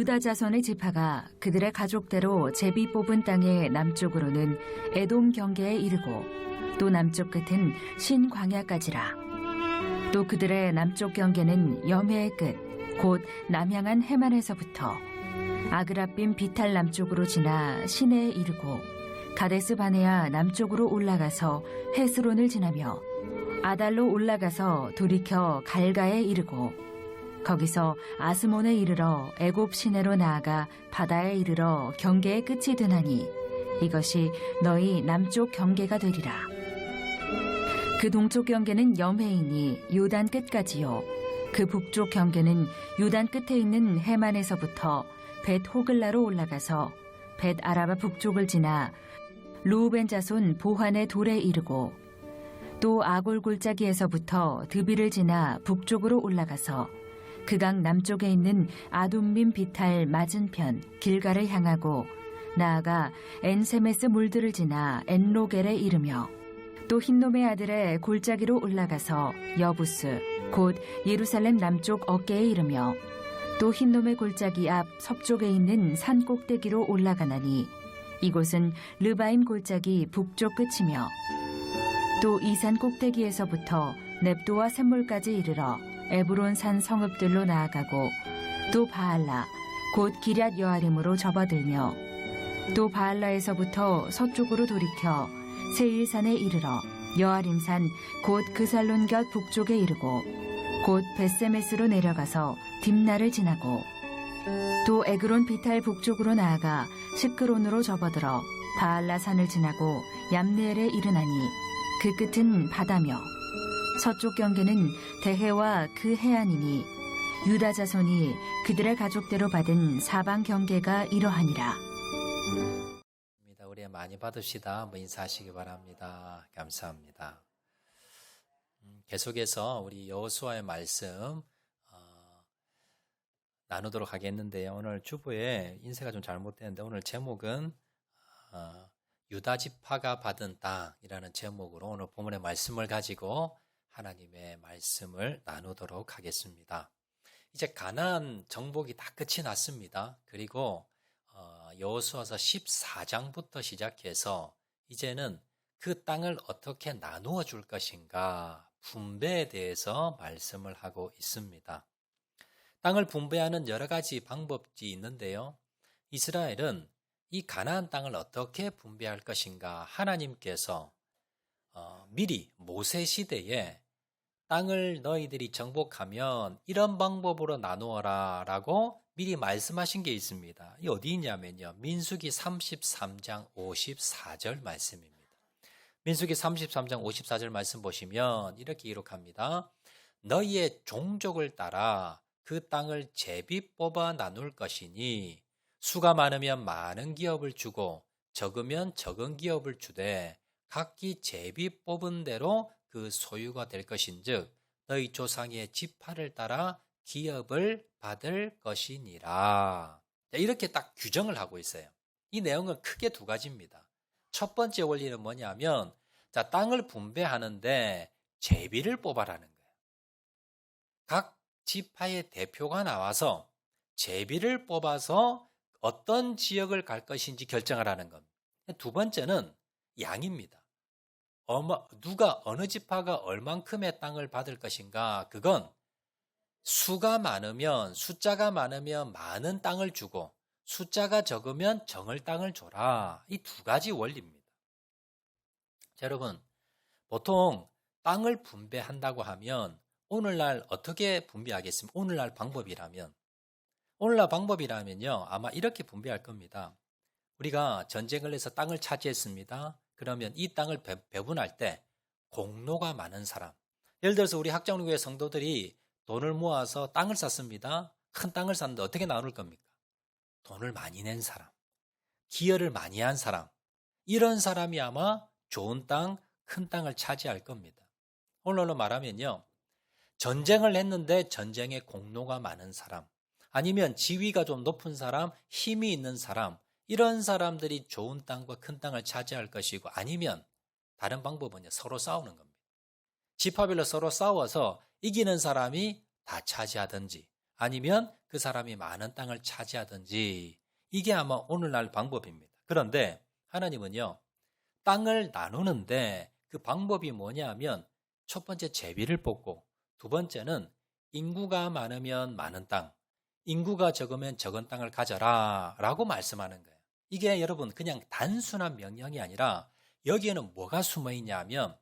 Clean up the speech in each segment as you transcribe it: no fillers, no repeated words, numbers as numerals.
유다 자손의 지파가 그들의 가족대로 제비 뽑은 땅의 남쪽으로는 에돔 경계에 이르고 또 남쪽 끝은 신광야까지라. 또 그들의 남쪽 경계는 여매의 끝 곧 남향한 해만에서부터 아그라빔 비탈 남쪽으로 지나 시내에 이르고 가데스 바네아 남쪽으로 올라가서 헤스론을 지나며 아달로 올라가서 돌이켜 갈가에 이르고 거기서 아스몬에 이르러 애굽 시내로 나아가 바다에 이르러 경계의 끝이 드나니 이것이 너희 남쪽 경계가 되리라. 그 동쪽 경계는 염해이니 요단 끝까지요. 그 북쪽 경계는 요단 끝에 있는 해만에서부터 벳 호글라로 올라가서 벳 아라바 북쪽을 지나 루우벤 자손 보한의 돌에 이르고 또 아골 골짜기에서부터 드비를 지나 북쪽으로 올라가서 그 강 남쪽에 있는 아둠민 비탈 맞은편 길가를 향하고 나아가 엔세메스 물들을 지나 엔로겔에 이르며 또 흰놈의 아들의 골짜기로 올라가서 여부스 곧 예루살렘 남쪽 어깨에 이르며 또 흰놈의 골짜기 앞 서쪽에 있는 산 꼭대기로 올라가나니 이곳은 르바임 골짜기 북쪽 끝이며 또 이 산 꼭대기에서부터 넵도와 샘물까지 이르러 에브론 산 성읍들로 나아가고 또 바알라 곧 기럇 여아림으로 접어들며 또 바알라에서부터 서쪽으로 돌이켜 세일산에 이르러 여아림산 곧 그살론 곁 북쪽에 이르고 곧 벳세메스로 내려가서 딥나를 지나고 또 에그론 비탈 북쪽으로 나아가 시크론으로 접어들어 바알라 산을 지나고 얌느엘에 이르나니 그 끝은 바다며 서쪽 경계는 대해와 그 해안이니 유다 자손이 그들의 가족대로 받은 사방 경계가 이러하니라. 우리 많이 받읍시다. 한번 인사하시기 바랍니다. 감사합니다. 계속해서 우리 여호수아의 말씀 나누도록 하겠는데요. 오늘 주보에 인쇄가 좀 잘못되는데 오늘 제목은 유다 지파가 받은 땅이라는 제목으로 오늘 본문의 말씀을 가지고 하나님의 말씀을 나누도록 하겠습니다. 이제 가나안 정복이 다 끝이 났습니다. 그리고 여호수아서 14장부터 시작해서 이제는 그 땅을 어떻게 나누어 줄 것인가 분배에 대해서 말씀을 하고 있습니다. 땅을 분배하는 여러 가지 방법이 있는데요. 이스라엘은 이 가나안 땅을 어떻게 분배할 것인가 하나님께서 미리 모세 시대에 땅을 너희들이 정복하면 이런 방법으로 나누어라 라고 미리 말씀하신 게 있습니다. 이 어디 있냐면요. 민수기 33장 54절 말씀입니다. 민수기 33장 54절 말씀 보시면 이렇게 기록합니다. 너희의 종족을 따라 그 땅을 제비 뽑아 나눌 것이니 수가 많으면 많은 기업을 주고 적으면 적은 기업을 주되 각기 제비 뽑은 대로 그 소유가 될 것인즉 너희 조상의 지파를 따라 기업을 받을 것이니라. 이렇게 딱 규정을 하고 있어요. 이 내용은 크게 두 가지입니다. 첫 번째 원리는 뭐냐면 땅을 분배하는데 제비를 뽑아라는 거예요. 각 지파의 대표가 나와서 제비를 뽑아서 어떤 지역을 갈 것인지 결정하라는 겁니다. 두 번째는 양입니다. 누가 어느 지파가 얼만큼의 땅을 받을 것인가 그건 숫자가 많으면 많은 땅을 주고 숫자가 적으면 적을 땅을 줘라. 이 두 가지 원리입니다. 자, 여러분 보통 땅을 분배한다고 하면 오늘날 어떻게 분배하겠습니까? 오늘날 방법이라면요 아마 이렇게 분배할 겁니다. 우리가 전쟁을 해서 땅을 차지했습니다. 그러면 이 땅을 배분할 때 공로가 많은 사람, 예를 들어서 우리 학장로교회 성도들이 돈을 모아서 땅을 샀습니다. 큰 땅을 샀는데 어떻게 나눌 겁니까? 돈을 많이 낸 사람, 기여를 많이 한 사람, 이런 사람이 아마 좋은 땅, 큰 땅을 차지할 겁니다. 오늘날로 말하면요, 전쟁을 했는데 전쟁에 공로가 많은 사람, 아니면 지위가 좀 높은 사람, 힘이 있는 사람, 이런 사람들이 좋은 땅과 큰 땅을 차지할 것이고, 아니면 다른 방법은요, 서로 싸우는 겁니다. 지파별로 서로 싸워서 이기는 사람이 다 차지하든지, 아니면 그 사람이 많은 땅을 차지하든지 이게 아마 오늘날 방법입니다. 그런데 하나님은요. 땅을 나누는데 그 방법이 뭐냐 하면 첫 번째 제비를 뽑고 두 번째는 인구가 많으면 많은 땅, 인구가 적으면 적은 땅을 가져라 라고 말씀하는 거예요. 이게 여러분 그냥 단순한 명령이 아니라 여기에는 뭐가 숨어 있냐 하면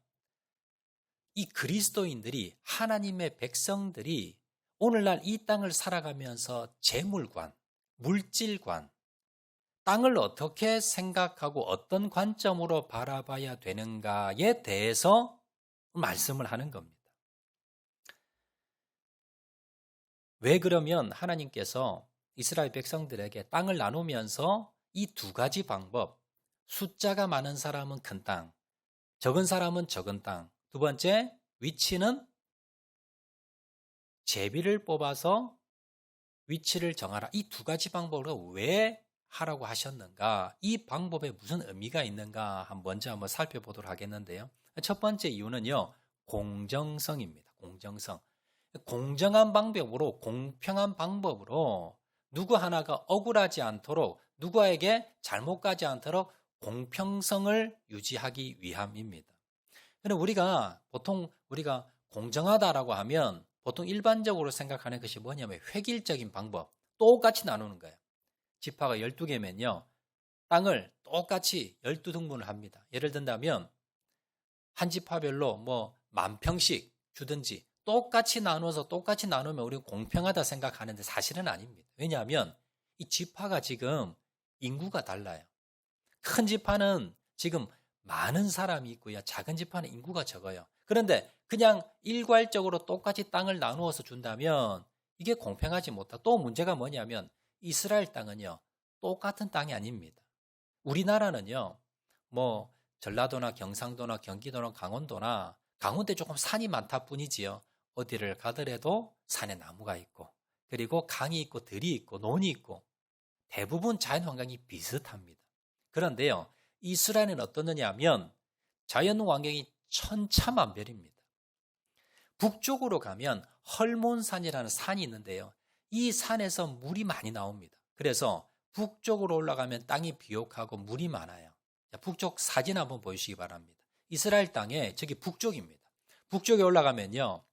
이 그리스도인들이 하나님의 백성들이 오늘날 이 땅을 살아가면서 재물관, 물질관, 땅을 어떻게 생각하고 어떤 관점으로 바라봐야 되는가에 대해서 말씀을 하는 겁니다. 왜 그러면 하나님께서 이스라엘 백성들에게 땅을 나누면서 이 두 가지 방법, 숫자가 많은 사람은 큰 땅, 적은 사람은 적은 땅, 두 번째 위치는 제비를 뽑아서 위치를 정하라. 이 두 가지 방법으로 왜 하라고 하셨는가? 이 방법에 무슨 의미가 있는가? 먼저 한번 살펴보도록 하겠는데요. 첫 번째 이유는요. 공정성입니다. 공정성. 공정한 방법으로, 공평한 방법으로 누구 하나가 억울하지 않도록, 누구에게 잘못 가지 않도록 공평성을 유지하기 위함입니다. 보통 우리가 공정하다라고 하면 보통 일반적으로 생각하는 것이 뭐냐면 획일적인 방법, 똑같이 나누는 거예요. 지파가 12개면요. 땅을 똑같이 12등분을 합니다. 예를 든다면 한 지파별로 10,000평씩 주든지 똑같이 나누면 우리가 공평하다 생각하는데 사실은 아닙니다. 왜냐하면 이 지파가 지금 인구가 달라요. 큰 지파는 지금 많은 사람이 있고요. 작은 지파는 인구가 적어요. 그런데 그냥 일괄적으로 똑같이 땅을 나누어서 준다면 이게 공평하지 못하고 또 문제가 뭐냐면 이스라엘 땅은요. 똑같은 땅이 아닙니다. 우리나라는요. 전라도나 경상도나 경기도나 강원도나 강원도에 조금 산이 많다 뿐이지요. 어디를 가더라도 산에 나무가 있고 그리고 강이 있고 들이 있고 논이 있고 대부분 자연환경이 비슷합니다. 그런데요. 이스라엘은 어떻느냐 하면 자연환경이 천차만별입니다. 북쪽으로 가면 헐몬산이라는 산이 있는데요. 이 산에서 물이 많이 나옵니다. 그래서 북쪽으로 올라가면 땅이 비옥하고 물이 많아요. 북쪽 사진 한번 보시기 바랍니다. 이스라엘 땅에 저기 북쪽입니다. 북쪽에 올라가면요.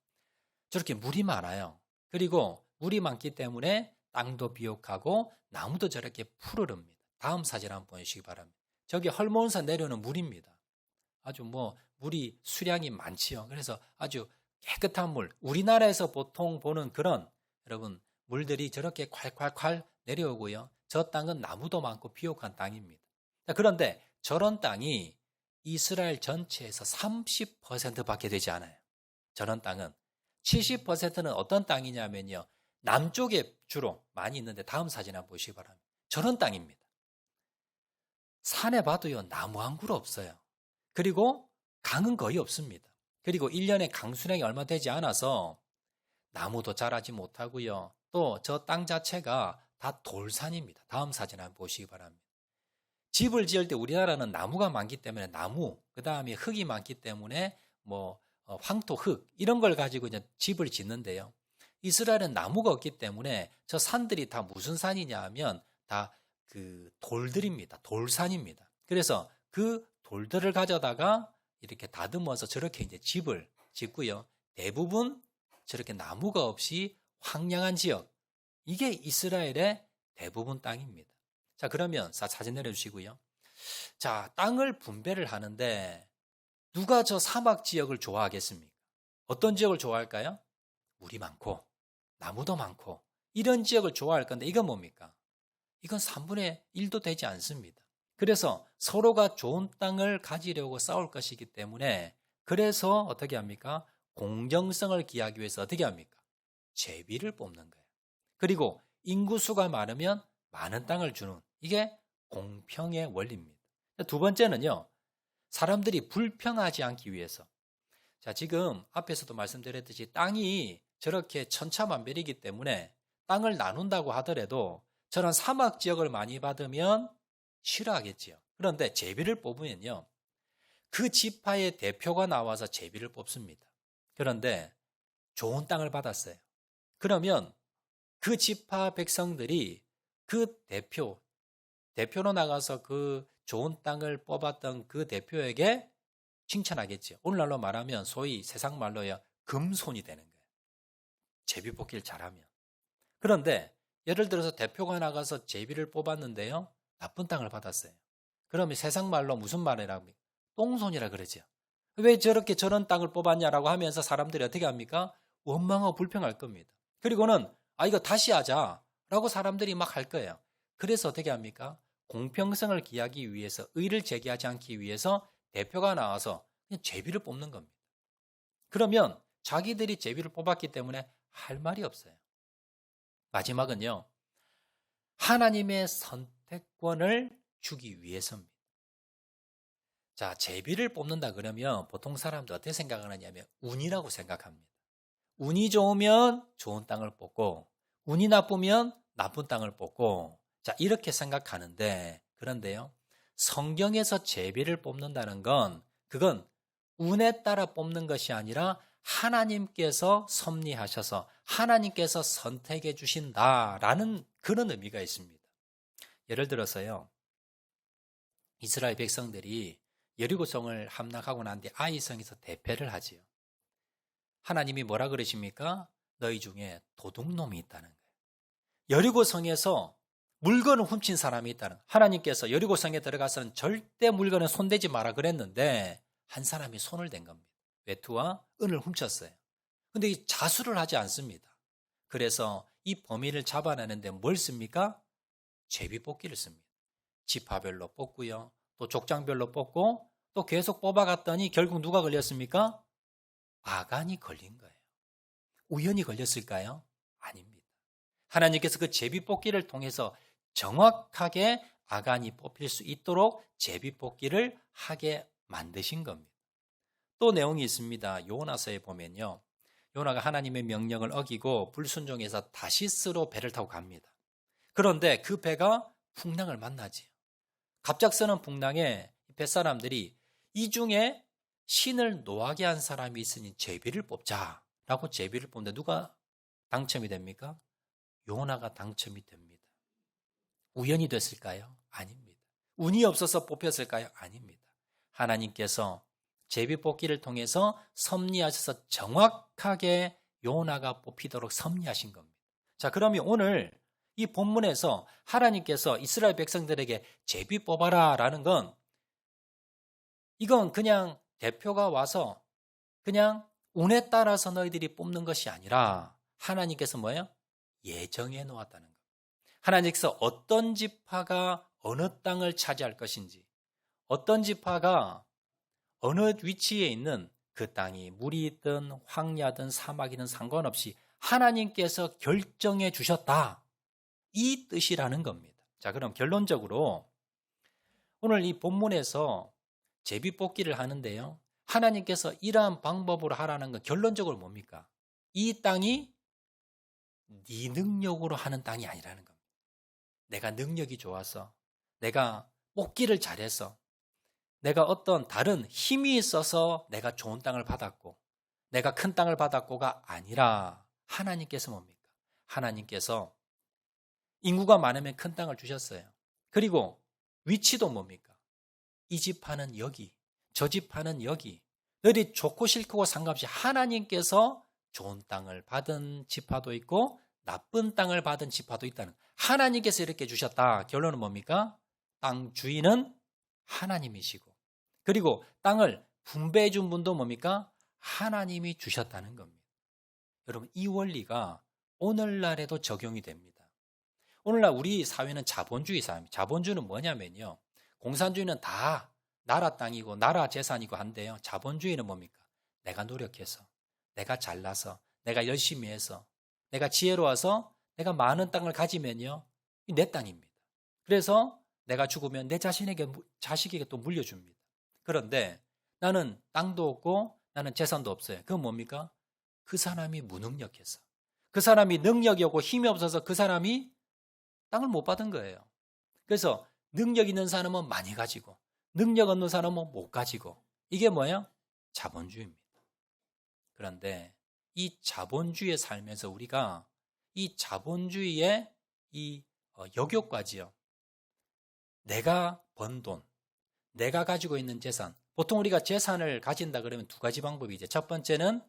저렇게 물이 많아요. 그리고 물이 많기 때문에 땅도 비옥하고 나무도 저렇게 푸르릅니다. 다음 사진 한번 보시기 바랍니다. 저기 헐몬산 내려오는 물입니다. 아주 물이 수량이 많지요. 그래서 아주 깨끗한 물, 우리나라에서 보통 보는 그런 여러분 물들이 저렇게 콸콸콸 내려오고요. 저 땅은 나무도 많고 비옥한 땅입니다. 그런데 저런 땅이 이스라엘 전체에서 30%밖에 되지 않아요. 저런 땅은 70%는 어떤 땅이냐면요. 남쪽에 주로 많이 있는데 다음 사진 한번 보시기 바랍니다. 저런 땅입니다. 산에 봐도요. 나무 한 그루 없어요. 그리고 강은 거의 없습니다. 그리고 1년에 강수량이 얼마 되지 않아서 나무도 자라지 못하고요. 또 저 땅 자체가 다 돌산입니다. 다음 사진 한번 보시기 바랍니다. 집을 지을 때 우리나라는 나무가 많기 때문에 나무, 그 다음에 흙이 많기 때문에 황토, 흙 이런 걸 가지고 이제 집을 짓는데요. 이스라엘은 나무가 없기 때문에 저 산들이 다 무슨 산이냐 하면 다 그 돌들입니다. 돌산입니다. 그래서 그 돌들을 가져다가 이렇게 다듬어서 저렇게 이제 집을 짓고요. 대부분 저렇게 나무가 없이 황량한 지역. 이게 이스라엘의 대부분 땅입니다. 자, 그러면 사진 내려주시고요. 자, 땅을 분배를 하는데 누가 저 사막 지역을 좋아하겠습니까? 어떤 지역을 좋아할까요? 물이 많고 나무도 많고 이런 지역을 좋아할 건데 이건 뭡니까? 이건 3분의 1도 되지 않습니다. 그래서 서로가 좋은 땅을 가지려고 싸울 것이기 때문에 그래서 어떻게 합니까? 공정성을 기하기 위해서 어떻게 합니까? 제비를 뽑는 거예요. 그리고 인구수가 많으면 많은 땅을 주는 이게 공평의 원리입니다. 두 번째는요. 사람들이 불평하지 않기 위해서. 자, 지금 앞에서도 말씀드렸듯이 땅이 저렇게 천차만별이기 때문에 땅을 나눈다고 하더라도 저런 사막 지역을 많이 받으면 싫어하겠지요. 그런데 제비를 뽑으면요. 그 지파의 대표가 나와서 제비를 뽑습니다. 그런데 좋은 땅을 받았어요. 그러면 그 지파 백성들이 그 대표로 나가서 그 좋은 땅을 뽑았던 그 대표에게 칭찬하겠죠. 오늘날로 말하면 소위 세상 말로야 금손이 되는 거예요. 제비 뽑기를 잘하면. 그런데 예를 들어서 대표가 나가서 제비를 뽑았는데요. 나쁜 땅을 받았어요. 그러면 세상 말로 무슨 말이라고 합니까? 똥손이라 그러죠. 왜 저렇게 저런 땅을 뽑았냐라고 하면서 사람들이 어떻게 합니까? 원망하고 불평할 겁니다. 그리고는 이거 다시 하자라고 사람들이 막 할 거예요. 그래서 어떻게 합니까? 공평성을 기하기 위해서, 의를 제기하지 않기 위해서 대표가 나와서 그냥 제비를 뽑는 겁니다. 그러면 자기들이 제비를 뽑았기 때문에 할 말이 없어요. 마지막은요. 하나님의 선택권을 주기 위해서입니다. 자, 제비를 뽑는다 그러면 보통 사람들 어떻게 생각하느냐면 운이라고 생각합니다. 운이 좋으면 좋은 땅을 뽑고 운이 나쁘면 나쁜 땅을 뽑고 자, 이렇게 생각하는데 그런데요. 성경에서 제비를 뽑는다는 건 그건 운에 따라 뽑는 것이 아니라 하나님께서 섭리하셔서 하나님께서 선택해 주신다라는 그런 의미가 있습니다. 예를 들어서요. 이스라엘 백성들이 여리고성을 함락하고 난 뒤 아이성에서 대패를 하지요. 하나님이 뭐라 그러십니까? 너희 중에 도둑놈이 있다는 거예요. 여리고성에서 물건을 훔친 사람이 있다는 거예요. 하나님께서 여리고성에 들어가서는 절대 물건에 손대지 마라 그랬는데 한 사람이 손을 댄 겁니다. 외투와 은을 훔쳤어요. 그런데 이 자수를 하지 않습니다. 그래서 이 범인을 잡아내는데 뭘 씁니까? 제비뽑기를 씁니다. 지파별로 뽑고요. 또 족장별로 뽑고 또 계속 뽑아갔더니 결국 누가 걸렸습니까? 아간이 걸린 거예요. 우연히 걸렸을까요? 아닙니다. 하나님께서 그 제비뽑기를 통해서 정확하게 아간이 뽑힐 수 있도록 제비뽑기를 하게 만드신 겁니다. 또 내용이 있습니다. 요나서에 보면요. 요나가 하나님의 명령을 어기고 불순종해서 다시스로 배를 타고 갑니다. 그런데 그 배가 풍랑을 만나지요. 갑작스러운 풍랑에 뱃사람들이 이 중에 신을 노하게 한 사람이 있으니 제비를 뽑자라고 제비를 뽑는데 누가 당첨이 됩니까? 요나가 당첨이 됩니다. 우연히 됐을까요? 아닙니다. 운이 없어서 뽑혔을까요? 아닙니다. 하나님께서 제비 뽑기를 통해서 섭리하셔서 정확하게 요나가 뽑히도록 섭리하신 겁니다. 자, 그러면 오늘 이 본문에서 하나님께서 이스라엘 백성들에게 제비 뽑아라 라는 건 이건 그냥 대표가 와서 그냥 운에 따라서 너희들이 뽑는 것이 아니라 하나님께서 뭐예요? 예정해 놓았다는 것. 하나님께서 어떤 지파가 어느 땅을 차지할 것인지 어떤 지파가 어느 위치에 있는 그 땅이 물이 있든 황야든 사막이든 상관없이 하나님께서 결정해 주셨다. 이 뜻이라는 겁니다. 자, 그럼 결론적으로 오늘 이 본문에서 제비뽑기를 하는데요. 하나님께서 이러한 방법으로 하라는 건 결론적으로 뭡니까? 이 땅이 네 능력으로 하는 땅이 아니라는 겁니다. 내가 능력이 좋아서 내가 뽑기를 잘해서 내가 어떤 다른 힘이 있어서 내가 좋은 땅을 받았고 내가 큰 땅을 받았고가 아니라 하나님께서 뭡니까? 하나님께서 인구가 많으면 큰 땅을 주셨어요. 그리고 위치도 뭡니까? 이 지파는 여기, 저 지파는 여기. 너희 좋고 싫고 상관없이 하나님께서 좋은 땅을 받은 지파도 있고 나쁜 땅을 받은 지파도 있다는 하나님께서 이렇게 주셨다. 결론은 뭡니까? 땅 주인은 하나님이시고 그리고 땅을 분배해 준 분도 뭡니까? 하나님이 주셨다는 겁니다. 여러분 이 원리가 오늘날에도 적용이 됩니다. 오늘날 우리 사회는 자본주의 사회입니다. 자본주의는 뭐냐면요. 공산주의는 다 나라 땅이고 나라 재산이고 한데요. 자본주의는 뭡니까? 내가 노력해서 내가 잘나서 내가 열심히 해서 내가 지혜로워서 내가 많은 땅을 가지면요. 내 땅입니다. 그래서 내가 죽으면 내 자식에게 또 물려줍니다. 그런데 나는 땅도 없고 나는 재산도 없어요. 그건 뭡니까? 그 사람이 무능력해서 그 사람이 능력이 없고 힘이 없어서 그 사람이 땅을 못 받은 거예요. 그래서 능력 있는 사람은 많이 가지고 능력 없는 사람은 못 가지고 이게 뭐예요? 자본주의입니다. 그런데 이 자본주의에 살면서 우리가 이 자본주의의 이 역효과지요. 내가 번 돈, 내가 가지고 있는 재산. 보통 우리가 재산을 가진다 그러면 두 가지 방법이죠. 첫 번째는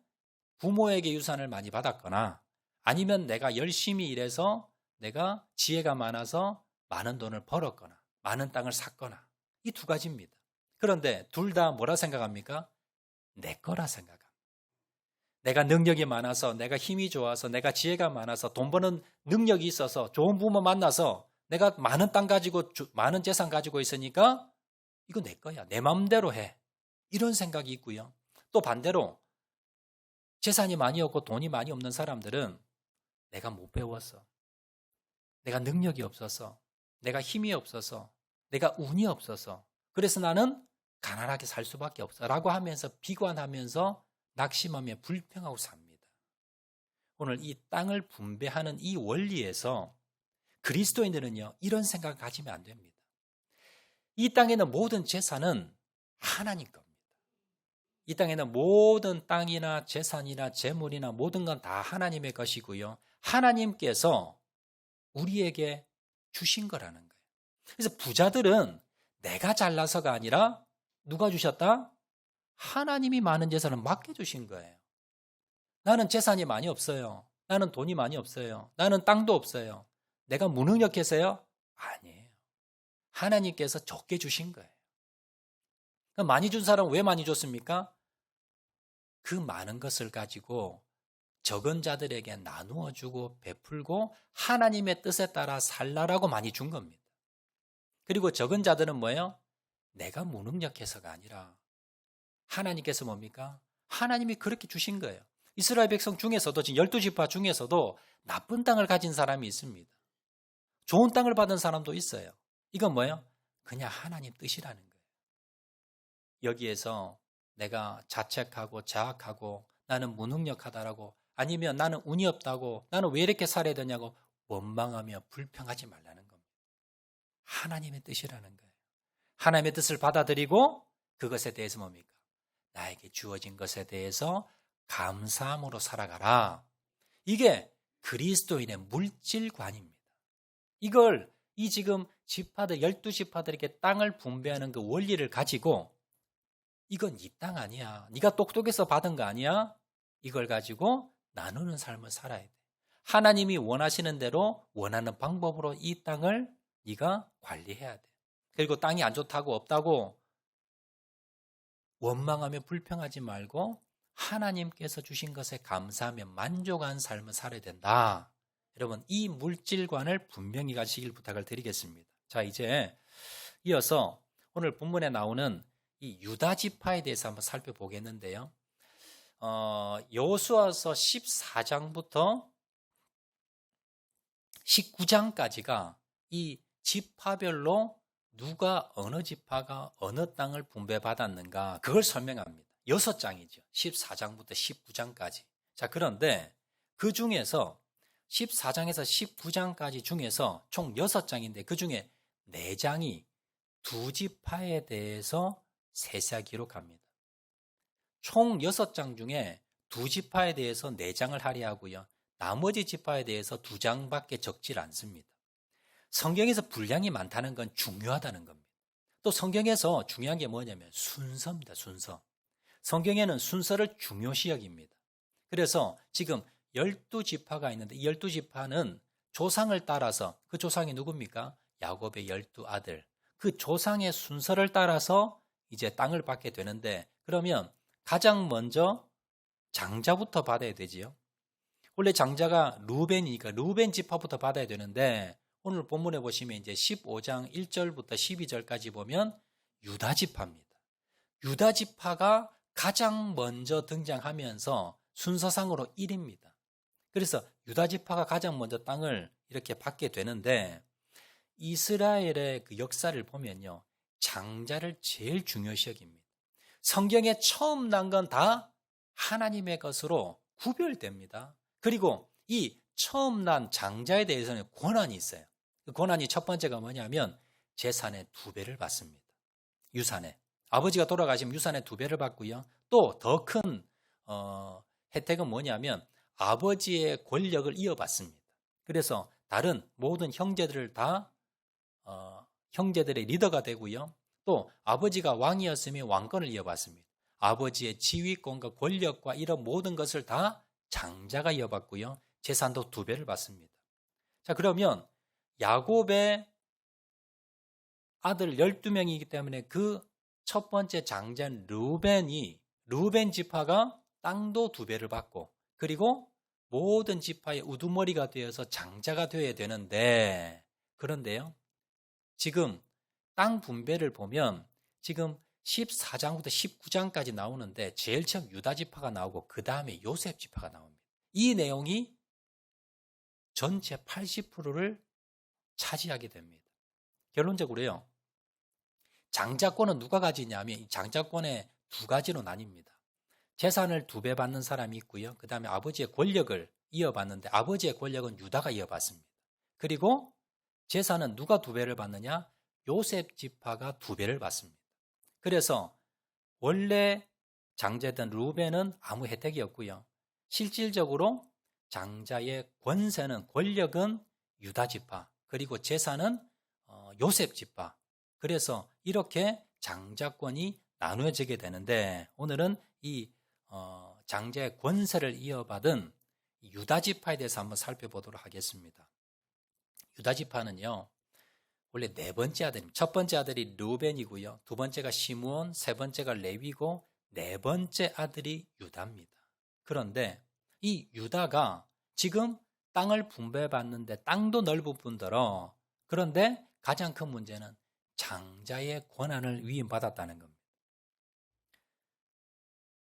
부모에게 유산을 많이 받았거나 아니면 내가 열심히 일해서 내가 지혜가 많아서 많은 돈을 벌었거나 많은 땅을 샀거나 이 두 가지입니다. 그런데 둘 다 뭐라 생각합니까? 내 거라 생각합니다. 내가 능력이 많아서, 내가 힘이 좋아서, 내가 지혜가 많아서, 돈 버는 능력이 있어서, 좋은 부모 만나서 내가 많은 땅 가지고, 많은 재산 가지고 있으니까 이거 내 거야. 내 마음대로 해. 이런 생각이 있고요. 또 반대로 재산이 많이 없고 돈이 많이 없는 사람들은 내가 못 배웠어. 내가 능력이 없어서, 내가 힘이 없어서, 내가 운이 없어서 그래서 나는 가난하게 살 수밖에 없어 라고 하면서 비관하면서 낙심하며 불평하고 삽니다. 오늘 이 땅을 분배하는 이 원리에서 그리스도인들은요, 이런 생각을 가지면 안 됩니다. 이 땅에 있는 모든 재산은 하나님 겁니다. 이 땅에 있는 모든 땅이나 재산이나 재물이나 모든 건 다 하나님의 것이고요. 하나님께서 우리에게 주신 거라는 거예요. 그래서 부자들은 내가 잘나서가 아니라 누가 주셨다? 하나님이 많은 재산을 맡겨주신 거예요. 나는 재산이 많이 없어요. 나는 돈이 많이 없어요. 나는 땅도 없어요. 내가 무능력해서요? 아니에요. 하나님께서 적게 주신 거예요. 그럼 많이 준 사람은 왜 많이 줬습니까? 그 많은 것을 가지고 적은 자들에게 나누어 주고 베풀고 하나님의 뜻에 따라 살라라고 많이 준 겁니다. 그리고 적은 자들은 뭐예요? 내가 무능력해서가 아니라 하나님께서 뭡니까? 하나님이 그렇게 주신 거예요. 이스라엘 백성 중에서도 지금 12지파 중에서도 나쁜 땅을 가진 사람이 있습니다. 좋은 땅을 받은 사람도 있어요. 이건 뭐예요? 그냥 하나님 뜻이라는 거예요. 여기에서 내가 자책하고 자학하고 나는 무능력하다라고 아니면 나는 운이 없다고 나는 왜 이렇게 살아야 되냐고 원망하며 불평하지 말라는 겁니다. 하나님의 뜻이라는 거예요. 하나님의 뜻을 받아들이고 그것에 대해서 뭡니까? 나에게 주어진 것에 대해서 감사함으로 살아가라. 이게 그리스도인의 물질관입니다. 이걸 이 지금 지파들 12지파들에게 땅을 분배하는 그 원리를 가지고 이건 네 땅 아니야. 네가 똑똑해서 받은 거 아니야. 이걸 가지고 나누는 삶을 살아야 돼. 하나님이 원하시는 대로 원하는 방법으로 이 땅을 네가 관리해야 돼. 그리고 땅이 안 좋다고 없다고 원망하며 불평하지 말고 하나님께서 주신 것에 감사하며 만족한 삶을 살아야 된다. 여러분, 이 물질관을 분명히 가지시길 부탁을 드리겠습니다. 자, 이제 이어서 오늘 본문에 나오는 이 유다 지파에 대해서 한번 살펴보겠는데요. 여호수아서 14장부터 19장까지가 이 지파별로 누가 어느 지파가 어느 땅을 분배받았는가 그걸 설명합니다. 6장이죠. 14장부터 19장까지. 자, 그런데 그 중에서 14장에서 19장까지 중에서 총 6장인데 그 중에 4장이 두 지파에 대해서 세세하게 기록합니다. 총 6장 중에 두 지파에 대해서 4장을 할애하고요. 나머지 지파에 대해서 2장밖에 적질 않습니다. 성경에서 분량이 많다는 건 중요하다는 겁니다. 또 성경에서 중요한 게 뭐냐면 순서입니다. 순서. 성경에는 순서를 중요시 여깁니다. 그래서 지금 12지파가 있는데 이 12지파는 조상을 따라서 그 조상이 누굽니까? 야곱의 12아들. 그 조상의 순서를 따라서 이제 땅을 받게 되는데 그러면 가장 먼저 장자부터 받아야 되지요. 원래 장자가 루벤이니까 루벤 지파부터 받아야 되는데 오늘 본문에 보시면 이제 15장 1절부터 12절까지 보면 유다 지파입니다. 유다 지파가 가장 먼저 등장하면서 순서상으로 1위입니다. 그래서 유다 지파가 가장 먼저 땅을 이렇게 받게 되는데 이스라엘의 그 역사를 보면요. 장자를 제일 중요시 여깁니다. 성경에 처음 난 건 다 하나님의 것으로 구별됩니다. 그리고 이 처음 난 장자에 대해서는 권한이 있어요. 그 권한이 첫 번째가 뭐냐면 재산의 2배를 받습니다. 유산에. 아버지가 돌아가시면 유산의 2배를 받고요. 또 더 큰 혜택은 뭐냐면 아버지의 권력을 이어받습니다. 그래서 다른 모든 형제들을 다 형제들의 리더가 되고요. 또 아버지가 왕이었으면 왕권을 이어받습니다. 아버지의 지휘권과 권력과 이런 모든 것을 다 장자가 이어받고요. 재산도 2배를 받습니다. 자, 그러면 야곱의 아들 12명이기 때문에 그 첫 번째 장자인 르우벤 지파가 땅도 2배를 받고, 그리고 모든 지파의 우두머리가 되어서 장자가 되어야 되는데, 그런데요, 지금 땅 분배를 보면 지금 14장부터 19장까지 나오는데 제일 처음 유다 지파가 나오고 그 다음에 요셉 지파가 나옵니다. 이 내용이 전체 80%를 차지하게 됩니다. 결론적으로요, 장자권은 누가 가지냐면 이 장자권의 2가지로 나뉩니다. 재산을 2배 받는 사람이 있고요. 그 다음에 아버지의 권력을 이어받는데 아버지의 권력은 유다가 이어받습니다. 그리고 재산은 누가 2배를 받느냐? 요셉 지파가 2배를 받습니다. 그래서 원래 장자였던 르우벤은 아무 혜택이 없고요. 실질적으로 장자의 권력은 유다 지파, 그리고 재산은 요셉 지파. 그래서 이렇게 장자권이 나누어지게 되는데, 오늘은 이 장자의 권세를 이어받은 유다 지파에 대해서 한번 살펴보도록 하겠습니다. 유다 지파는요, 원래 4번째 아들입니다. 첫 번째 아들이 르우벤이고요. 2번째가 시므온, 3번째가 레위고 4번째 아들이 유다입니다. 그런데 이 유다가 지금 땅을 분배받는데 땅도 넓은 뿐더러, 그런데 가장 큰 문제는 장자의 권한을 위임받았다는 겁니다.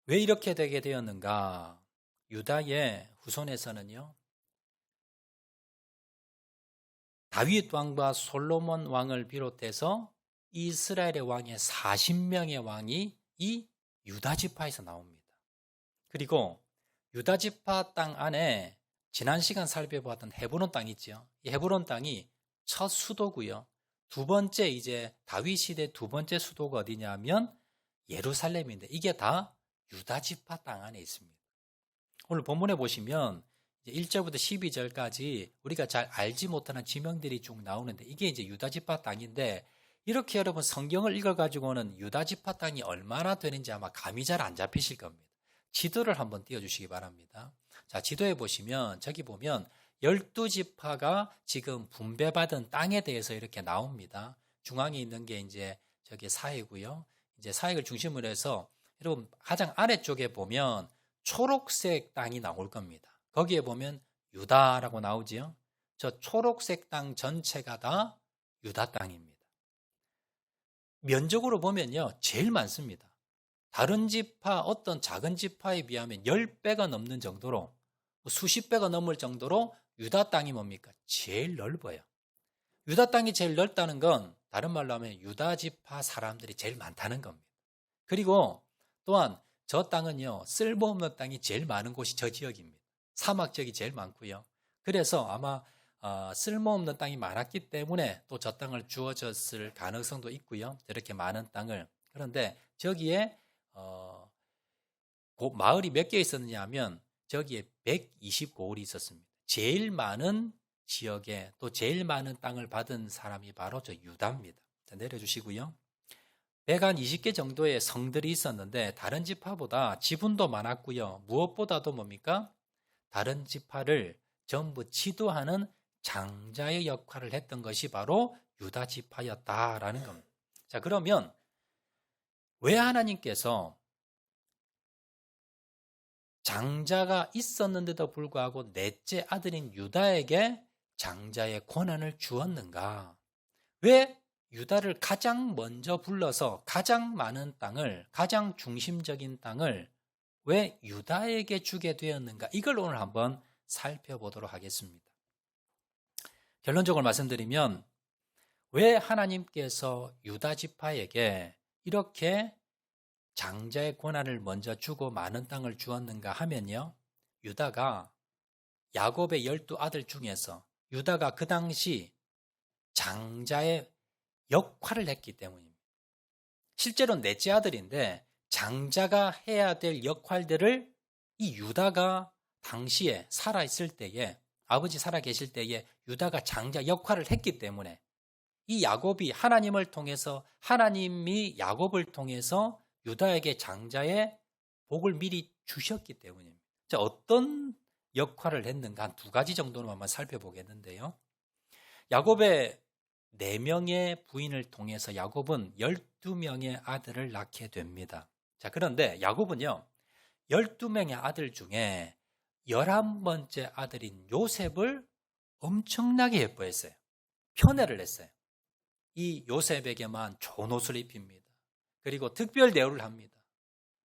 왜 이렇게 되게 되었는가? 유다의 후손에서는요, 다윗 왕과 솔로몬 왕을 비롯해서 이스라엘의 왕의 40명의 왕이 이 유다 지파에서 나옵니다. 그리고 유다 지파 땅 안에 지난 시간 살펴봤던 헤브론 땅이 있죠. 이 헤브론 땅이 첫 수도고요. 2번째, 이제 다윗 시대 2번째 수도가 어디냐면 예루살렘인데, 이게 다 유다 지파 땅 안에 있습니다. 오늘 본문에 보시면 1절부터 12절까지 우리가 잘 알지 못하는 지명들이 쭉 나오는데, 이게 이제 유다 지파 땅인데, 이렇게 여러분 성경을 읽어가지고는 유다 지파 땅이 얼마나 되는지 아마 감이 잘 안 잡히실 겁니다. 지도를 한번 띄워주시기 바랍니다. 자, 지도에 보시면 저기 보면 12지파가 지금 분배받은 땅에 대해서 이렇게 나옵니다. 중앙에 있는 게 이제 저기 사해고요. 이제 사해를 중심으로 해서 여러분 가장 아래쪽에 보면 초록색 땅이 나올 겁니다. 거기에 보면 유다라고 나오지요. 저 초록색 땅 전체가 다 유다 땅입니다. 면적으로 보면요, 제일 많습니다. 다른 지파, 어떤 작은 지파에 비하면 10배가 넘는 정도로, 수십 배가 넘을 정도로 유다 땅이 뭡니까? 제일 넓어요. 유다 땅이 제일 넓다는 건 다른 말로 하면 유다 지파 사람들이 제일 많다는 겁니다. 그리고 또한 저 땅은요, 쓸모없는 땅이 제일 많은 곳이 저 지역입니다. 사막 지역이 제일 많고요. 그래서 아마 쓸모없는 땅이 많았기 때문에 또 저 땅을 주어졌을 가능성도 있고요. 저렇게 많은 땅을. 그런데 저기에 마을이 몇 개 있었느냐 하면 저기에 129홀이 있었습니다. 제일 많은 지역에 또 제일 많은 땅을 받은 사람이 바로 저 유다입니다. 자, 내려주시고요. 120개 정도의 성들이 있었는데 다른 지파보다 지분도 많았고요. 무엇보다도 뭡니까? 다른 지파를 전부 지도하는 장자의 역할을 했던 것이 바로 유다 지파였다라는 겁니다. 자, 그러면 왜 하나님께서 장자가 있었는데도 불구하고 넷째 아들인 유다에게 장자의 권한을 주었는가? 왜 유다를 가장 먼저 불러서 가장 많은 땅을, 가장 중심적인 땅을 왜 유다에게 주게 되었는가? 이걸 오늘 한번 살펴보도록 하겠습니다. 결론적으로 말씀드리면 왜 하나님께서 유다 지파에게 이렇게 장자의 권한을 먼저 주고 많은 땅을 주었는가 하면요, 유다가 야곱의 12아들 중에서 유다가 그 당시 장자의 역할을 했기 때문입니다. 실제로는 넷째 아들인데 장자가 해야 될 역할들을 이 유다가 당시에 살아있을 때에 아버지 살아계실 때에 유다가 장자 역할을 했기 때문에 이 야곱이 하나님을 통해서 하나님이 야곱을 통해서 유다에게 장자의 복을 미리 주셨기 때문입니다. 자, 어떤 역할을 했는가 한 두 가지 정도는 한번 살펴보겠는데요. 야곱의 4명의 부인을 통해서 야곱은 12명의 아들을 낳게 됩니다. 자, 그런데 야곱은요, 12명의 아들 중에 11번째 아들인 요셉을 엄청나게 예뻐했어요. 편애를 했어요. 이 요셉에게만 좋은 옷을 입힙니다. 그리고 특별 대우를 합니다.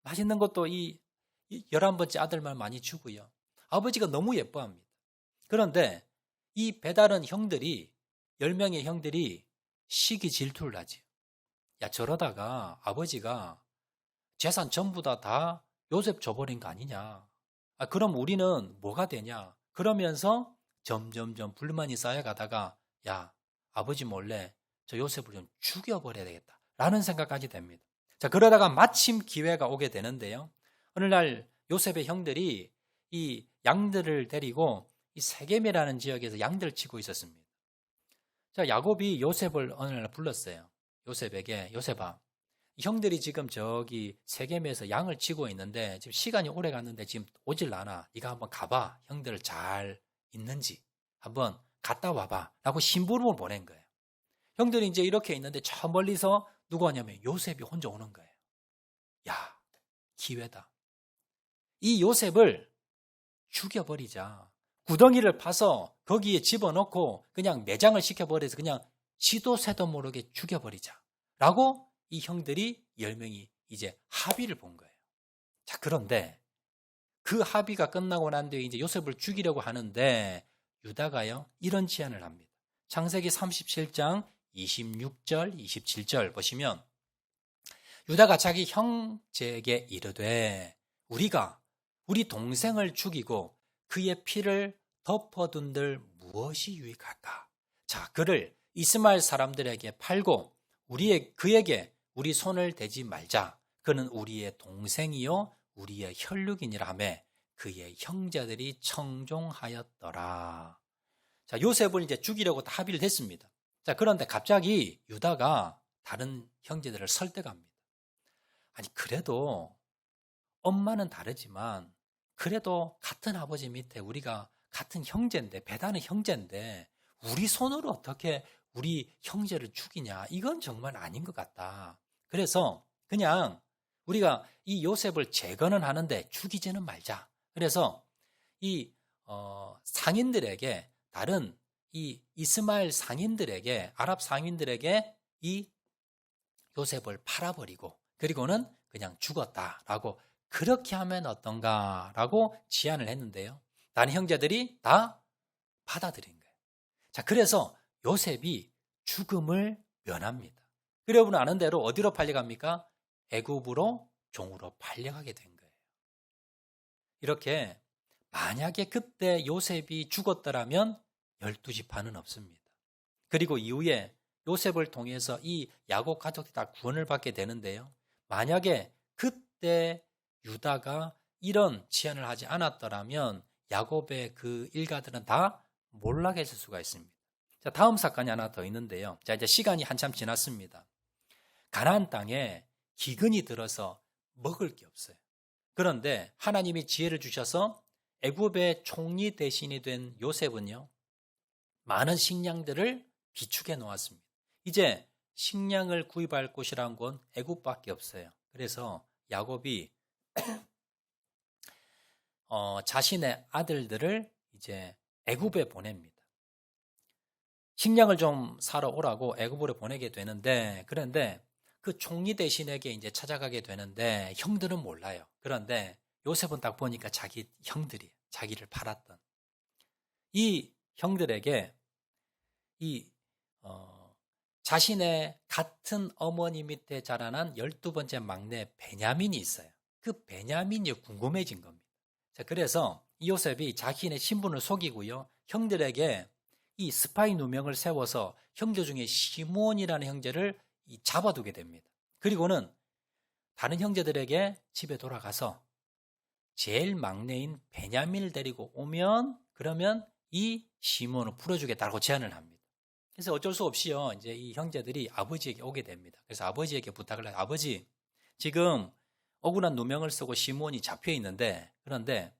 맛있는 것도 이 11번째 아들만 많이 주고요. 아버지가 너무 예뻐합니다. 그런데 이 배다른 형들이 10명의 형들이 시기 질투를 하지. 야, 저러다가 아버지가 재산 전부 다 요셉 줘버린 거 아니냐. 아, 그럼 우리는 뭐가 되냐. 그러면서 점점점 불만이 쌓여가다가 야, 아버지 몰래 저 요셉을 좀 죽여버려야 되겠다 라는 생각까지 됩니다. 자, 그러다가 마침 기회가 오게 되는데요. 어느 날 요셉의 형들이 이 양들을 데리고 이 세겜이라는 지역에서 양들을 치고 있었습니다. 자, 야곱이 요셉을 어느 날 불렀어요. 요셉에게, 요셉아, 형들이 지금 저기 세겜에서 양을 치고 있는데 지금 시간이 오래 갔는데 지금 오질 않아. 네가 한번 가봐. 형들 잘 있는지 한번 갔다 와봐 라고 심부름을 보낸 거예요. 형들이 이제 이렇게 있는데 저 멀리서 누가 오냐면 요셉이 혼자 오는 거예요. 야, 기회다. 이 요셉을 죽여버리자. 구덩이를 파서 거기에 집어넣고 그냥 매장을 시켜버려서 그냥 지도 새도 모르게 죽여버리자 라고 이 형들이 10명이 이제 합의를 본 거예요. 자, 그런데 그 합의가 끝나고 난 뒤에 이제 요셉을 죽이려고 하는데 유다가요, 이런 제안을 합니다. 창세기 37장 26절, 27절 보시면 유다가 자기 형제에게 이르되 우리가 우리 동생을 죽이고 그의 피를 덮어둔들 무엇이 유익할까? 자, 그를 이스마엘 사람들에게 팔고 그에게 우리 손을 대지 말자. 그는 우리의 동생이요 우리의 혈육이니라 하며 그의 형제들이 청종하였더라. 자, 요셉을 이제 죽이려고 다 합의를 했습니다. 자, 그런데 갑자기 유다가 다른 형제들을 설득합니다. 아니, 그래도 엄마는 다르지만 그래도 같은 아버지 밑에 우리가 같은 형제인데, 배다는 형제인데 우리 손으로 어떻게 우리 형제를 죽이냐, 이건 정말 아닌 것 같다. 그래서 그냥 우리가 이 요셉을 재건은 하는데 죽이지는 말자. 그래서 이 상인들에게, 다른 이 이스마엘 상인들에게, 아랍 상인들에게 이 요셉을 팔아버리고 그리고는 그냥 죽었다라고, 그렇게 하면 어떤가라고 제안을 했는데요. 다른 형제들이 다 받아들인 거예요. 자, 그래서 요셉이 죽음을 면합니다. 여러분 아는 대로 어디로 팔려갑니까? 애굽으로 종으로 팔려가게 된 거예요. 이렇게 만약에 그때 요셉이 죽었더라면 12지파는 없습니다. 그리고 이후에 요셉을 통해서 이 야곱 가족이 다 구원을 받게 되는데요. 만약에 그때 유다가 이런 제안을 하지 않았더라면 야곱의 그 일가들은 다 몰락했을 수가 있습니다. 자, 다음 사건이 하나 더 있는데요. 자, 이제 시간이 한참 지났습니다. 가나안 땅에 기근이 들어서 먹을 게 없어요. 그런데 하나님이 지혜를 주셔서 애굽의 총리 대신이 된 요셉은요, 많은 식량들을 비축해 놓았습니다. 이제 식량을 구입할 곳이란 건 애굽밖에 없어요. 그래서 야곱이 자신의 아들들을 이제 애굽에 보냅니다. 식량을 좀 사러 오라고 애굽으로 보내게 되는데, 그런데 그 총리 대신에게 이제 찾아가게 되는데 형들은 몰라요. 그런데 요셉은 딱 보니까 자기 형들이 자기를 팔았던 이 형들에게 자신의 같은 어머니 밑에 자라난 12번째 막내 베냐민이 있어요. 그 베냐민이 궁금해진 겁니다. 자, 그래서 이 요셉이 자기네 신분을 속이고요, 형들에게 이 스파이 누명을 세워서 형제 중에 시몬이라는 형제를 잡아두게 됩니다. 그리고는 다른 형제들에게 집에 돌아가서 제일 막내인 베냐민을 데리고 오면 그러면 이 시몬을 풀어주겠다고 제안을 합니다. 그래서 어쩔 수 없이요, 이제 이 형제들이 아버지에게 오게 됩니다. 그래서 아버지에게 부탁을 해요. 아버지, 지금 억울한 누명을 쓰고 시몬이 잡혀 있는데, 그런데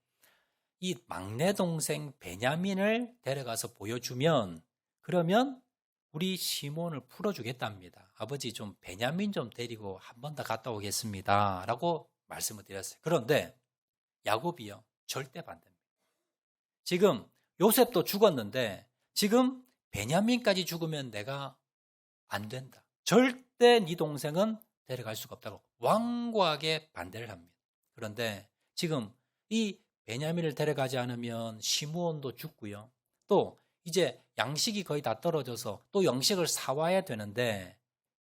이 막내 동생 베냐민을 데려가서 보여주면, 그러면 우리 시몬을 풀어주겠답니다. 아버지, 좀 베냐민 좀 데리고 한 번 더 갔다 오겠습니다. 라고 말씀을 드렸어요. 그런데 야곱이요, 절대 반대입니다. 지금 요셉도 죽었는데 지금 베냐민까지 죽으면 내가 안 된다. 절대 네 동생은 데려갈 수가 없다고 완고하게 반대를 합니다. 그런데 지금 이 베냐민을 데려가지 않으면 시므온도 죽고요. 또 이제 양식이 거의 다 떨어져서 또 양식을 사와야 되는데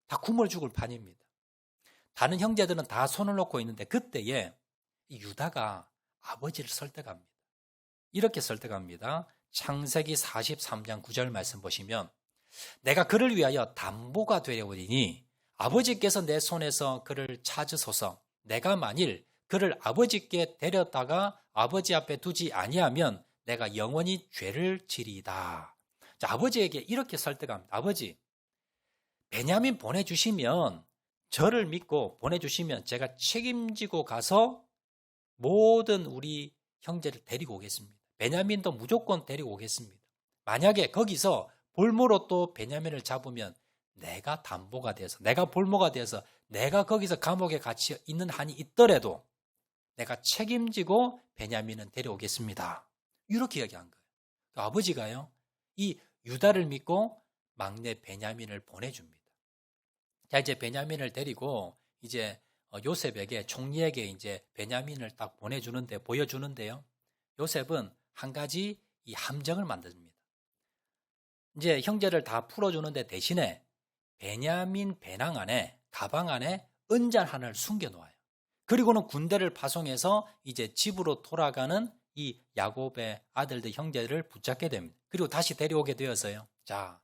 다 굶어 죽을 판입니다. 다른 형제들은 다 손을 놓고 있는데 그때에 유다가 아버지를 설득합니다. 이렇게 설득합니다. 창세기 43장 9절 말씀 보시면 내가 그를 위하여 담보가 되려오리니 아버지께서 내 손에서 그를 찾으소서. 내가 만일 그를 아버지께 데렸다가 아버지 앞에 두지 아니하면 내가 영원히 죄를 지리이다. 자, 아버지에게 이렇게 설득합니다. 아버지, 베냐민 보내주시면 저를 믿고 보내주시면 제가 책임지고 가서 모든 우리 형제를 데리고 오겠습니다. 베냐민도 무조건 데리고 오겠습니다. 만약에 거기서 볼모로 또 베냐민을 잡으면 내가 담보가 돼서, 내가 볼모가 돼서 내가 거기서 감옥에 갇혀 있는 한이 있더라도 내가 책임지고 베냐민은 데려오겠습니다. 이렇게 이야기한 거예요. 아버지가요, 이 유다를 믿고 막내 베냐민을 보내줍니다. 자, 이제 베냐민을 데리고 이제 요셉에게, 총리에게 이제 베냐민을 딱 보여주는데요. 요셉은 한 가지 이 함정을 만듭니다. 이제 형제를 다 풀어주는데 대신에 베냐민 배낭 안에, 가방 안에 은잔 하나를 숨겨놓아요. 그리고는 군대를 파송해서 이제 집으로 돌아가는 이 야곱의 아들들, 형제들을 붙잡게 됩니다. 그리고 다시 데려오게 되어서요. 자,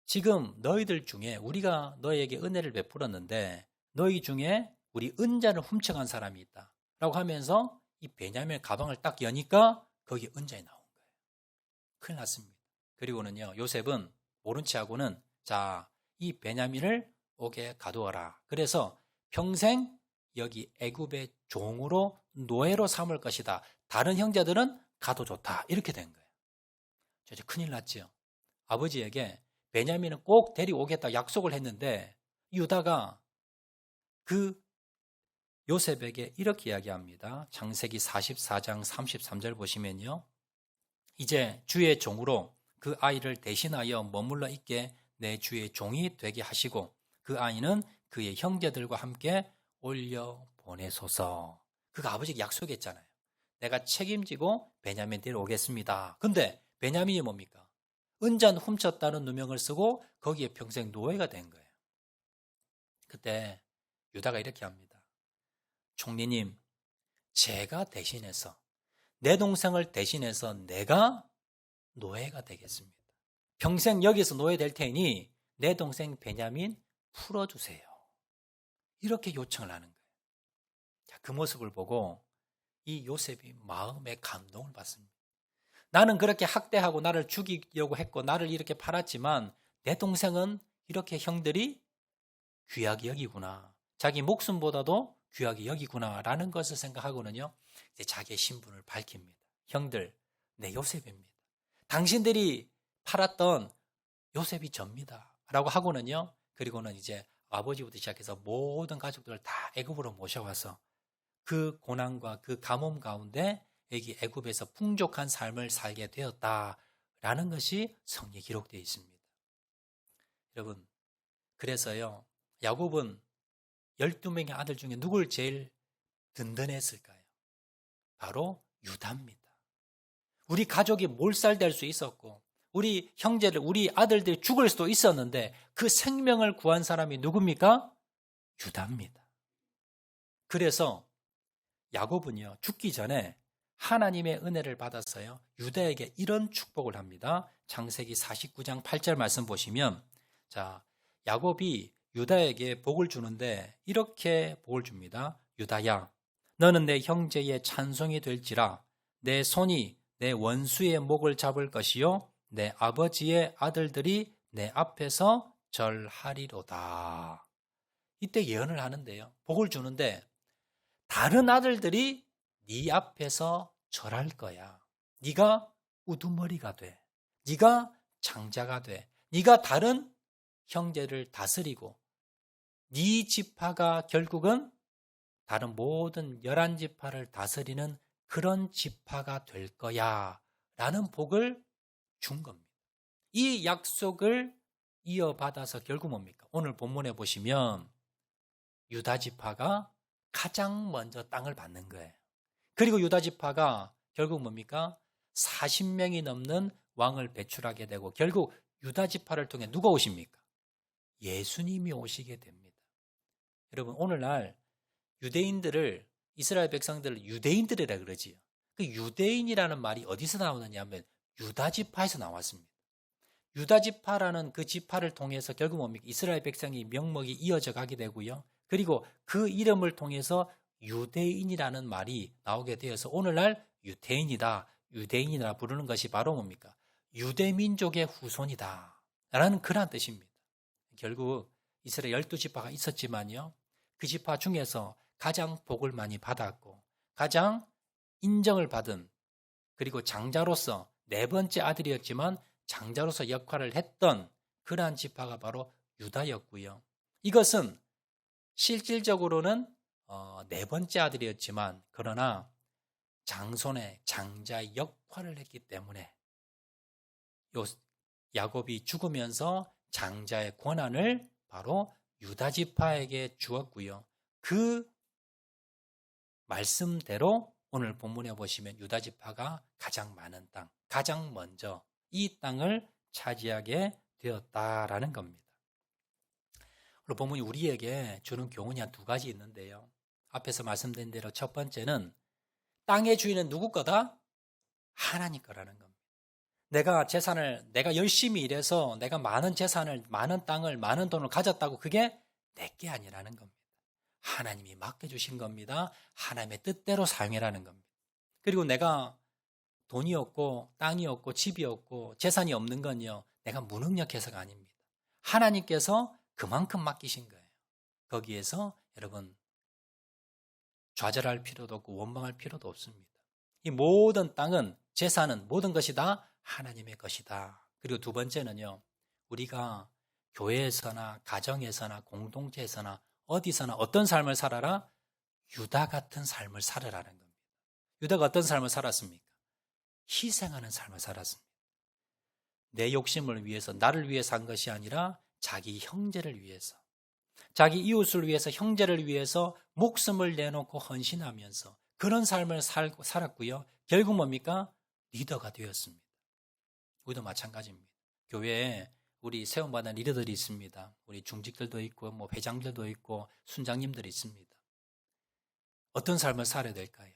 지금 너희들 중에 우리가 너희에게 은혜를 베풀었는데 너희 중에 우리 은잔을 훔쳐간 사람이 있다 라고 하면서 이 베냐민 가방을 딱 여니까 거기에 은잔이 나온 거예요. 큰일 났습니다. 그리고는요, 요셉은 모른 체 하고는 자, 이 베냐민을 옥에 가두어라. 그래서 평생 여기 애굽의 종으로, 노예로 삼을 것이다. 다른 형제들은 가도 좋다. 이렇게 된 거예요. 이제 큰일 났죠. 아버지에게 베냐민은 꼭 데려오겠다 약속을 했는데 유다가 그 요셉에게 이렇게 이야기합니다. 창세기 44장 33절 보시면요. 이제 주의 종으로 그 아이를 대신하여 머물러 있게 내 주의 종이 되게 하시고 그 아이는 그의 형제들과 함께 올려 보내소서. 그가 아버지에게 약속했잖아요. 내가 책임지고 베냐민 데려오겠습니다. 근데 베냐민이 뭡니까? 은잔 훔쳤다는 누명을 쓰고 거기에 평생 노예가 된 거예요. 그때 유다가 이렇게 합니다. 총리님, 제가 대신해서, 내 동생을 대신해서 내가 노예가 되겠습니다. 평생 여기서 노예 될 테니 내 동생 베냐민 풀어주세요. 이렇게 요청을 하는 거예요. 자, 그 모습을 보고 이 요셉이 마음에 감동을 받습니다. 나는 그렇게 학대하고 나를 죽이려고 했고 나를 이렇게 팔았지만 내 동생은 이렇게 형들이 귀하게 여기구나. 자기 목숨보다도 귀하게 여기구나 라는 것을 생각하고는요. 이제 자기의 신분을 밝힙니다. 형들, 내 요셉입니다. 당신들이 팔았던 요셉이 접니다. 라고 하고는요. 그리고는 이제 아버지부터 시작해서 모든 가족들을 다 애굽으로 모셔와서 그 고난과 그 가뭄 가운데 여기 애굽에서 풍족한 삶을 살게 되었다라는 것이 성경에 기록되어 있습니다. 여러분, 그래서요. 야곱은 12명의 아들 중에 누굴 제일 든든했을까요? 바로 유다입니다. 우리 가족이 몰살될 수 있었고 우리 형제들, 우리 아들들이 죽을 수도 있었는데 그 생명을 구한 사람이 누굽니까? 유다입니다. 그래서 야곱은요, 죽기 전에 하나님의 은혜를 받았어요. 유다에게 이런 축복을 합니다. 창세기 49장 8절 말씀 보시면, 자, 야곱이 유다에게 복을 주는데 이렇게 복을 줍니다. 유다야, 너는 내 형제의 찬송이 될지라 내 손이 내 원수의 목을 잡을 것이요 내 아버지의 아들들이 내 앞에서 절하리로다. 이때 예언을 하는데요. 복을 주는데 다른 아들들이 네 앞에서 절할 거야. 네가 우두머리가 돼. 네가 장자가 돼. 네가 다른 형제를 다스리고 네 지파가 결국은 다른 모든 11지파를 다스리는 그런 지파가 될 거야 라는 복을 준 겁니다. 이 약속을 이어받아서 결국 뭡니까? 오늘 본문에 보시면 유다지파가 가장 먼저 땅을 받는 거예요. 그리고 유다지파가 결국 뭡니까? 40명이 넘는 왕을 배출하게 되고 결국 유다지파를 통해 누가 오십니까? 예수님이 오시게 됩니다. 여러분 오늘날 유대인들을 이스라엘 백성들을 유대인들이라 그러지요. 그 유대인이라는 말이 어디서 나오느냐 하면 유다지파에서 나왔습니다. 유다지파라는 그 지파를 통해서 결국 뭡니까? 이스라엘 백성이 명목이 이어져 가게 되고요. 그리고 그 이름을 통해서 유대인이라는 말이 나오게 되어서 오늘날 유대인이라 부르는 것이 바로 뭡니까? 유대민족의 후손이다 라는 그런 뜻입니다. 결국 이스라엘 12지파가 있었지만요. 그 지파 중에서 가장 복을 많이 받았고 가장 인정을 받은 그리고 장자로서 4번째 아들이었지만 장자로서 역할을 했던 그러한 지파가 바로 유다였고요. 이것은 실질적으로는 4번째 아들이었지만 그러나 장손의 장자의 역할을 했기 때문에 야곱이 죽으면서 장자의 권한을 바로 유다지파에게 주었고요. 그 말씀대로 오늘 본문에 보시면 유다지파가 가장 많은 땅, 가장 먼저 이 땅을 차지하게 되었다라는 겁니다. 그리고 본문이 우리에게 주는 교훈이 한 2가지 있는데요. 앞에서 말씀드린 대로 첫 번째는 땅의 주인은 누구 거다? 하나님 거라는 겁니다. 내가 열심히 일해서 내가 많은 재산을, 많은 땅을, 많은 돈을 가졌다고 그게 내게 아니라는 겁니다. 하나님이 맡겨주신 겁니다. 하나님의 뜻대로 사용해라는 겁니다. 그리고 내가 돈이 없고 땅이 없고 집이 없고 재산이 없는 건요. 내가 무능력해서가 아닙니다. 하나님께서 그만큼 맡기신 거예요. 거기에서 여러분 좌절할 필요도 없고 원망할 필요도 없습니다. 이 모든 땅은 재산은 모든 것이 다 하나님의 것이다. 그리고 2번째는요. 우리가 교회에서나 가정에서나 공동체에서나 어디서나 어떤 삶을 살아라? 유다 같은 삶을 살아라는 겁니다. 유다가 어떤 삶을 살았습니까? 희생하는 삶을 살았습니다. 내 욕심을 위해서 나를 위해 산 것이 아니라 자기 형제를 위해서 자기 이웃을 위해서 형제를 위해서 목숨을 내놓고 헌신하면서 그런 삶을 살았고요. 결국 뭡니까? 리더가 되었습니다. 우리도 마찬가지입니다. 교회에 우리 세움받은 리더들이 있습니다. 우리 중직들도 있고 뭐 회장들도 있고 순장님들이 있습니다. 어떤 삶을 살아야 될까요?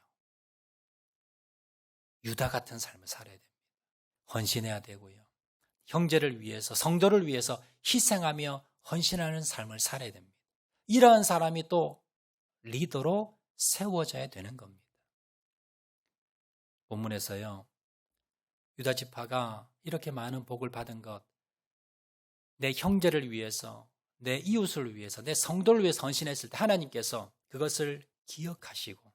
유다 같은 삶을 살아야 됩니다. 헌신해야 되고요. 형제를 위해서 성도를 위해서 희생하며 헌신하는 삶을 살아야 됩니다. 이러한 사람이 또 리더로 세워져야 되는 겁니다. 본문에서요. 유다지파가 이렇게 많은 복을 받은 것, 내 형제를 위해서, 내 이웃을 위해서, 내 성도를 위해서 헌신했을 때 하나님께서 그것을 기억하시고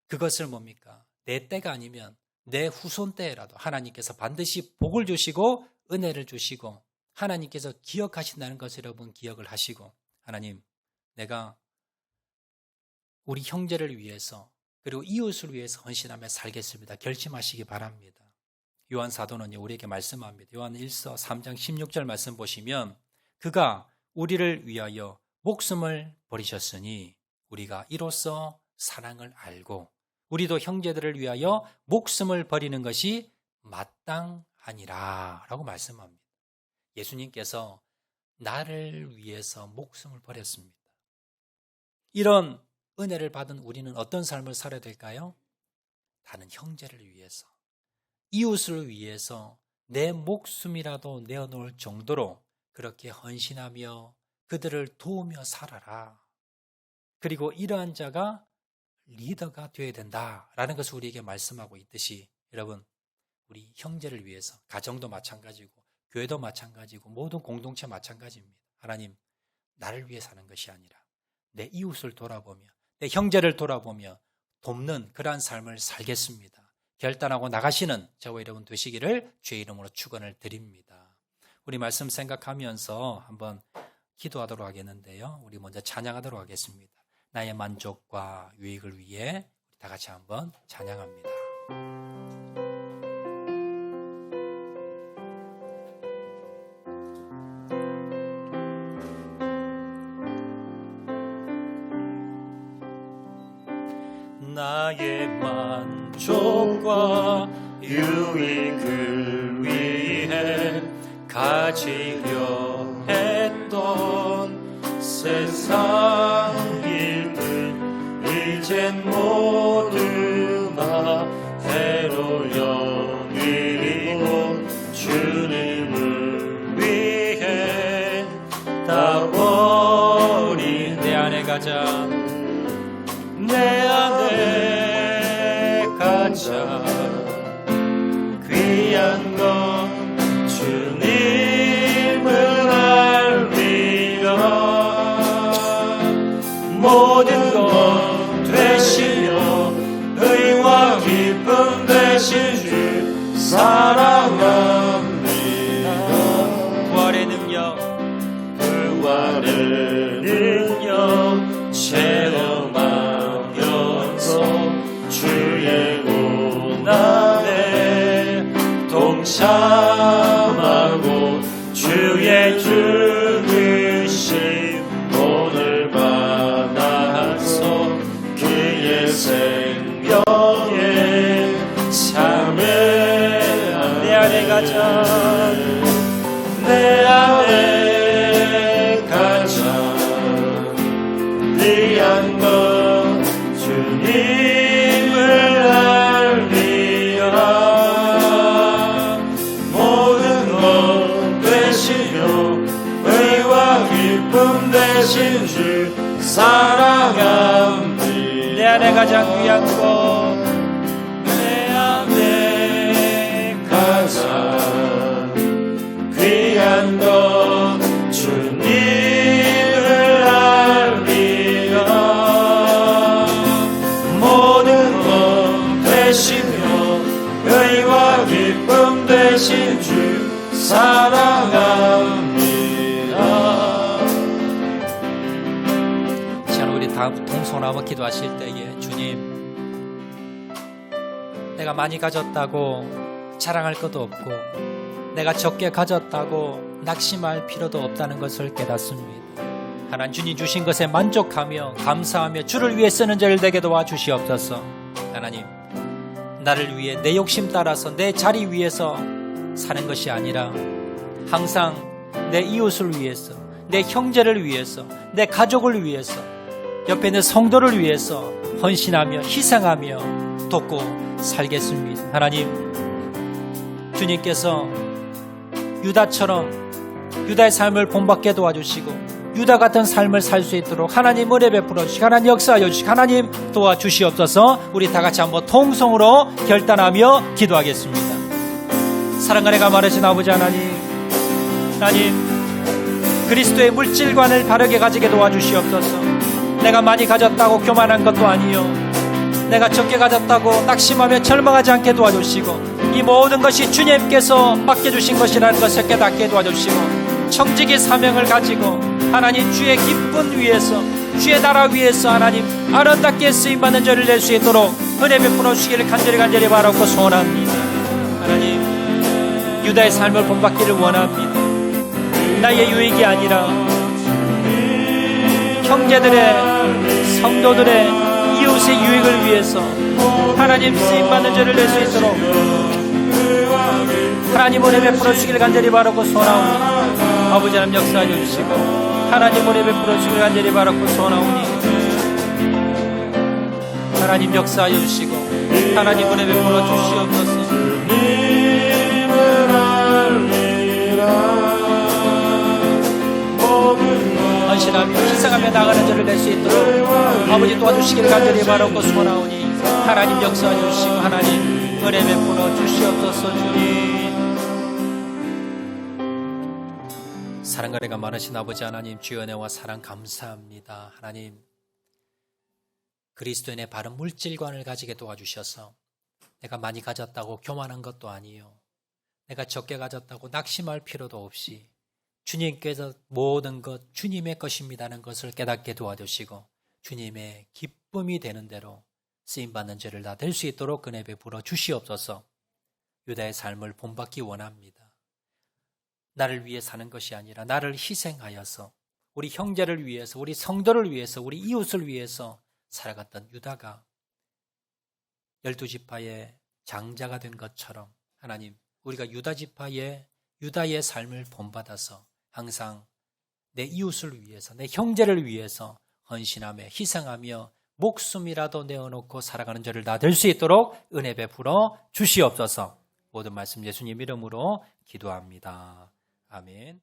그것을 뭡니까? 내 때가 아니면 내 후손 때라도 하나님께서 반드시 복을 주시고 은혜를 주시고 하나님께서 기억하신다는 것을 여러분 기억을 하시고 하나님 내가 우리 형제를 위해서 그리고 이웃을 위해서 헌신하며 살겠습니다. 결심하시기 바랍니다. 요한 사도는 우리에게 말씀합니다. 요한 1서 3장 16절 말씀 보시면 그가 우리를 위하여 목숨을 버리셨으니 우리가 이로써 사랑을 알고 우리도 형제들을 위하여 목숨을 버리는 것이 마땅하니라 라고 말씀합니다. 예수님께서 나를 위해서 목숨을 버렸습니다. 이런 은혜를 받은 우리는 어떤 삶을 살아야 될까요? 다른 형제를 위해서, 이웃을 위해서 내 목숨이라도 내어놓을 정도로 그렇게 헌신하며 그들을 도우며 살아라. 그리고 이러한 자가 리더가 되어야 된다라는 것을 우리에게 말씀하고 있듯이 여러분, 우리 형제를 위해서, 가정도 마찬가지고 교회도 마찬가지고 모든 공동체 마찬가지입니다. 하나님, 나를 위해 사는 것이 아니라 내 이웃을 돌아보며 내 형제를 돌아보며 돕는 그러한 삶을 살겠습니다. 결단하고 나가시는 저와 여러분 되시기를 주의 이름으로 축원을 드립니다. 우리 말씀 생각하면서 한번 기도하도록 하겠는데요. 우리 먼저 찬양하도록 하겠습니다. 나의 만족과 유익을 위해 우리 다 같이 한번 찬양합니다. 나의 만족과 유익을 위해 가지려 했던 세상 일들 이젠 모두 나해로 여기고 주님을 위해 다 버린 내 안에 가자 내 안에 가자 귀한 것 주님을 알리라 모든 것 되시며 의와 기쁨 되신 주 사랑합니다. 부활의 능력 체험하면서 주의 고난에 동참하고 주의 죽으심 오늘 받아서 그의 생명에 참여하며 내 안에 가자 내 안에 가자 귀한 것 주님을 알리라 모든 것 되시며 의와 기쁨 되신 주 사랑합니다. 내 안에 가장 귀한 것 내 안에 가장 귀한 것 주님을 알리라 모든 것 되시며 의와 기쁨 되신 주 사랑합니다. 자, 우리 다 동손 한번 기도하실 때에 주님, 내가 많이 가졌다고 자랑할 것도 없고 내가 적게 가졌다고 낙심할 필요도 없다는 것을 깨닫습니다. 하나님, 주님 주신 것에 만족하며 감사하며 주를 위해 쓰는 자를 되게 도와주시옵소서. 하나님, 나를 위해 내 욕심 따라서 내 자리 위해서 사는 것이 아니라 항상 내 이웃을 위해서, 내 형제를 위해서, 내 가족을 위해서, 옆에 있는 성도를 위해서 헌신하며 희생하며 돕고 살겠습니다. 하나님, 주님께서 유다처럼 유다의 삶을 본받게 도와주시고 유다 같은 삶을 살 수 있도록 하나님 은혜 베풀어 주시고 하나님 역사하여 주시고 하나님 도와주시옵소서. 우리 다 같이 한번 통성으로 결단하며 기도하겠습니다. 사랑하는 내가 말하신 아버지 하나님, 그리스도의 물질관을 바르게 가지게 도와주시옵소서. 내가 많이 가졌다고 교만한 것도 아니요, 내가 적게 가졌다고 낙심하며 절망하지 않게 도와주시고 이 모든 것이 주님께서 맡겨주신 것이라는 것을 깨닫게 도와주시고 청지기 사명을 가지고 하나님 주의 기쁨 위해서, 주의 나라 위해서 하나님 아름답게 쓰임받는 자를 낼 수 있도록 은혜 베풀어 주시기를 간절히 바라고 소원합니다. 하나님, 유다의 삶을 본받기를 원합니다. 나의 유익이 아니라 형제들의, 성도들의, 이웃의 유익을 위해서 하나님 쓰임받는 자를 낼 수 있도록 하나님 은혜 베풀어 주시기를 간절히 바라고 소원하오니 아버지 하나님 역사하여 주시고 하나님 은혜 베풀어 주시기를 간절히 바라고 소원하오니 하나님 역사하여 주시고 하나님 은혜 베풀어 주시옵소서. 헌신하며 희생하며 나가는 자를 낼 수 있도록 아버지 도와주시기를 간절히 바라고 소원하오니 하나님 역사하여 주시고 하나님 은혜 베풀어 주시옵소서. 주님, 사랑과 은혜가 많으신 아버지 하나님, 주의 은혜와 사랑 감사합니다. 하나님, 그리스도인의 바른 물질관을 가지게 도와주셔서 내가 많이 가졌다고 교만한 것도 아니요, 내가 적게 가졌다고 낙심할 필요도 없이 주님께서 모든 것 주님의 것입니다는 것을 깨닫게 도와주시고 주님의 기쁨이 되는 대로 쓰임받는 죄를 다 될 수 있도록 은혜 베풀어 주시옵소서. 유다의 삶을 본받기 원합니다. 나를 위해 사는 것이 아니라 나를 희생하여서 우리 형제를 위해서, 우리 성도를 위해서, 우리 이웃을 위해서 살아갔던 유다가 12지파의 장자가 된 것처럼 하나님, 우리가 유다의 삶을 본받아서 항상 내 이웃을 위해서, 내 형제를 위해서 헌신하며 희생하며 목숨이라도 내어놓고 살아가는 저를 다 될 수 있도록 은혜 베풀어 주시옵소서. 모든 말씀 예수님 이름으로 기도합니다. 아멘.